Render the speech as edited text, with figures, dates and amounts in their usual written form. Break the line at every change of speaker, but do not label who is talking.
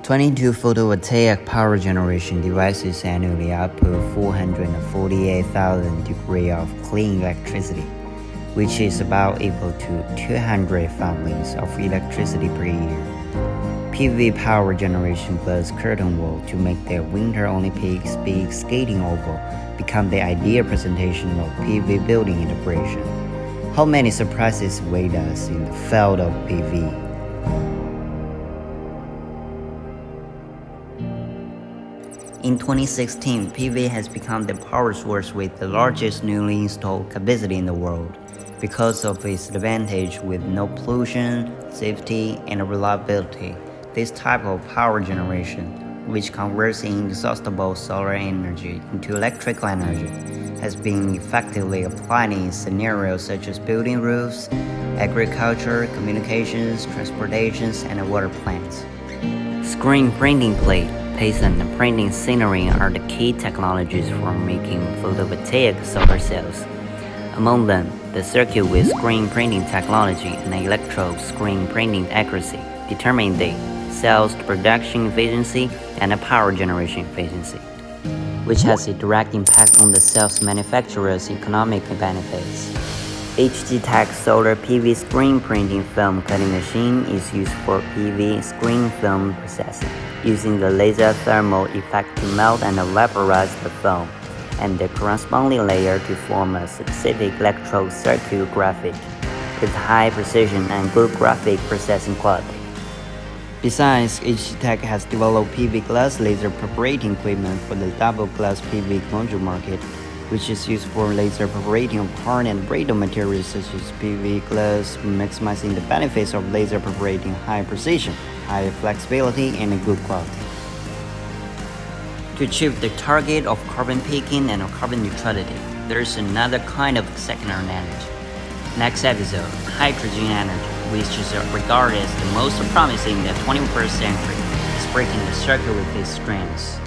22 photovoltaic power generation devices annually output 448,000 degrees of clean electricity, which is about equal to 200 families of electricity per year. PV power generation plus curtain wall to make the Winter Olympics big skating oval become the ideal presentation of PV building integration. How many surprises await us in the field of PV? In 2016, PV has become the power source with the largest newly installed capacity in the world because of its advantage with no pollution, safety, and reliability. This type of power generation, which converts inexhaustible solar energy into electrical energy, has been effectively applied in scenarios such as building roofs, agriculture, communications, transportations, and water plants. Screen printing plate, paste and printing scenery are the key technologies for making photovoltaic solar cells. Among them, the circuit with screen printing technology and electrode screen printing accuracy determine the cell's production efficiency and the power generation efficiency, which has a direct impact on the cell's manufacturer's economic benefits. HGTECH solar PV screen printing film cutting machine is used for PV screen film processing, using the laser thermal effect to melt and vaporize the film and the corresponding layer to form a specific electrode circuit graphic with high precision and good graphic processing quality. Besides, HGTECH has developed PV glass laser perforating equipment for the double glass PV module market, which is used for laser perforating of hard and brittle materials such as PV glass, maximizing the benefits of laser perforating high precision, high flexibility, and good quality. To achieve the target of carbon peaking and carbon neutrality, there is another kind of secondary energy. Next episode, hydrogen energy, which is regarded as the most promising in the 21st century, is breaking the circuit with its strengths.